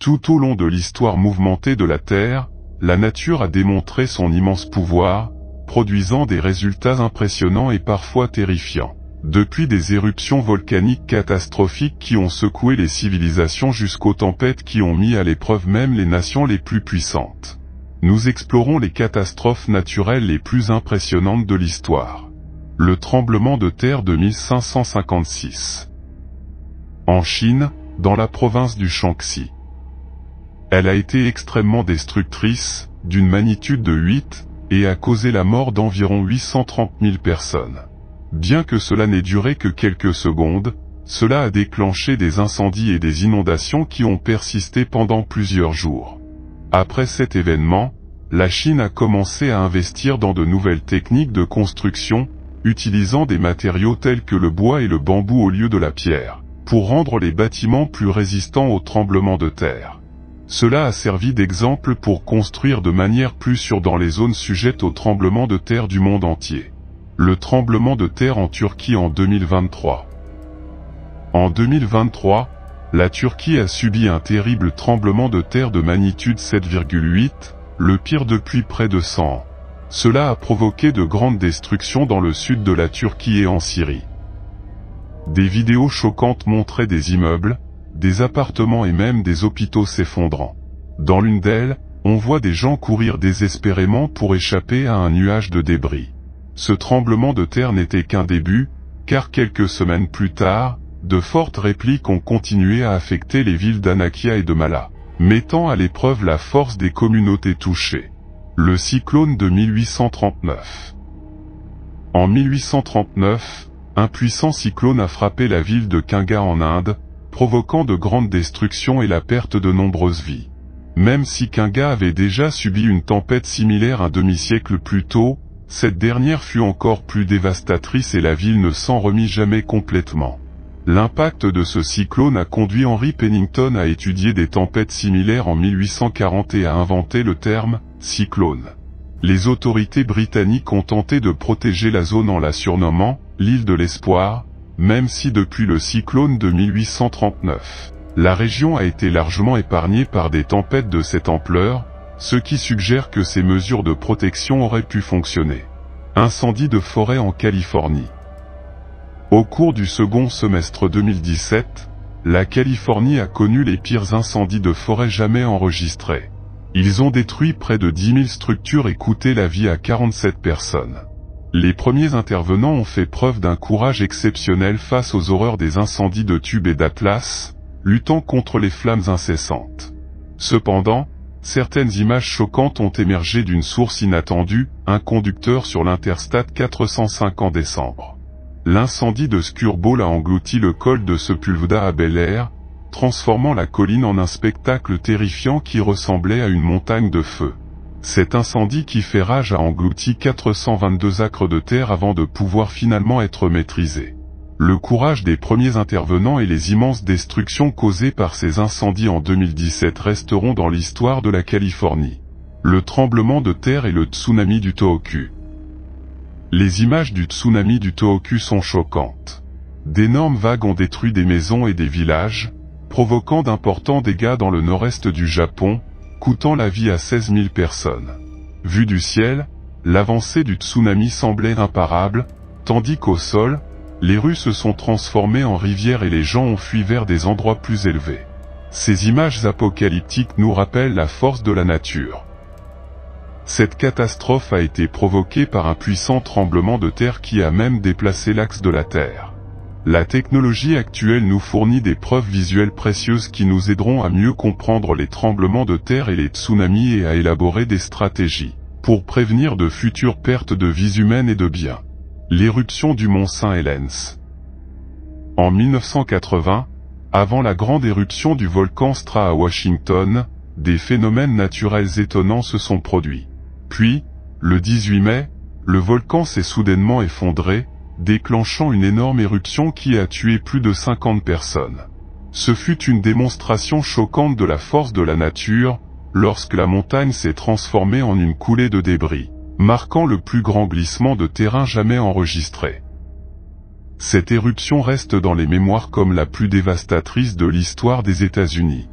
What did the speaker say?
Tout au long de l'histoire mouvementée de la Terre, la nature a démontré son immense pouvoir, produisant des résultats impressionnants et parfois terrifiants. Depuis des éruptions volcaniques catastrophiques qui ont secoué les civilisations jusqu'aux tempêtes qui ont mis à l'épreuve même les nations les plus puissantes. Nous explorons les catastrophes naturelles les plus impressionnantes de l'histoire. Le tremblement de terre de 1556. En Chine, dans la province du Shaanxi. Elle a été extrêmement destructrice, d'une magnitude de 8, et a causé la mort d'environ 830 000 personnes. Bien que cela n'ait duré que quelques secondes, cela a déclenché des incendies et des inondations qui ont persisté pendant plusieurs jours. Après cet événement, la Chine a commencé à investir dans de nouvelles techniques de construction, utilisant des matériaux tels que le bois et le bambou au lieu de la pierre, pour rendre les bâtiments plus résistants aux tremblements de terre. Cela a servi d'exemple pour construire de manière plus sûre dans les zones sujettes aux tremblements de terre du monde entier. Le tremblement de terre en Turquie en 2023. En 2023, la Turquie a subi un terrible tremblement de terre de magnitude 7,8, le pire depuis près de 100 ans. Cela a provoqué de grandes destructions dans le sud de la Turquie et en Syrie. Des vidéos choquantes montraient des immeubles, des appartements et même des hôpitaux s'effondrant. Dans l'une d'elles, on voit des gens courir désespérément pour échapper à un nuage de débris. Ce tremblement de terre n'était qu'un début, car quelques semaines plus tard, de fortes répliques ont continué à affecter les villes d'Anakia et de Mala, mettant à l'épreuve la force des communautés touchées. Le cyclone de 1839. En 1839, un puissant cyclone a frappé la ville de Kinga en Inde, provoquant de grandes destructions et la perte de nombreuses vies. Même si Kinga avait déjà subi une tempête similaire un demi-siècle plus tôt, cette dernière fut encore plus dévastatrice et la ville ne s'en remit jamais complètement. L'impact de ce cyclone a conduit Henry Pennington à étudier des tempêtes similaires en 1840 et à inventer le terme « cyclone ». Les autorités britanniques ont tenté de protéger la zone en la surnommant « l'île de l'espoir », même si depuis le cyclone de 1839, la région a été largement épargnée par des tempêtes de cette ampleur, ce qui suggère que ces mesures de protection auraient pu fonctionner. Incendie de forêt en Californie. Au cours du second semestre 2017, la Californie a connu les pires incendies de forêt jamais enregistrés. Ils ont détruit près de 10 000 structures et coûté la vie à 47 personnes. Les premiers intervenants ont fait preuve d'un courage exceptionnel face aux horreurs des incendies de tubes et d'Atlas, luttant contre les flammes incessantes. Cependant, certaines images choquantes ont émergé d'une source inattendue, un conducteur sur l'Interstate 405 en décembre. L'incendie de Skirball a englouti le col de Sepulveda à Bel Air, transformant la colline en un spectacle terrifiant qui ressemblait à une montagne de feu. Cet incendie qui fait rage a englouti 422 acres de terre avant de pouvoir finalement être maîtrisé. Le courage des premiers intervenants et les immenses destructions causées par ces incendies en 2017 resteront dans l'histoire de la Californie. Le tremblement de terre et le tsunami du Tohoku. Les images du tsunami du Tohoku sont choquantes. D'énormes vagues ont détruit des maisons et des villages, provoquant d'importants dégâts dans le nord-est du Japon, coûtant la vie à 16 000 personnes. Vu du ciel, l'avancée du tsunami semblait imparable, tandis qu'au sol, les rues se sont transformées en rivières et les gens ont fui vers des endroits plus élevés. Ces images apocalyptiques nous rappellent la force de la nature. Cette catastrophe a été provoquée par un puissant tremblement de terre qui a même déplacé l'axe de la Terre. La technologie actuelle nous fournit des preuves visuelles précieuses qui nous aideront à mieux comprendre les tremblements de terre et les tsunamis et à élaborer des stratégies pour prévenir de futures pertes de vies humaines et de biens. L'éruption du mont St. En 1980, avant la grande éruption du volcan Stra à Washington, des phénomènes naturels étonnants se sont produits. Puis, le 18 mai, le volcan s'est soudainement effondré, déclenchant une énorme éruption qui a tué plus de 50 personnes. Ce fut une démonstration choquante de la force de la nature, lorsque la montagne s'est transformée en une coulée de débris, marquant le plus grand glissement de terrain jamais enregistré. Cette éruption reste dans les mémoires comme la plus dévastatrice de l'histoire des États-Unis.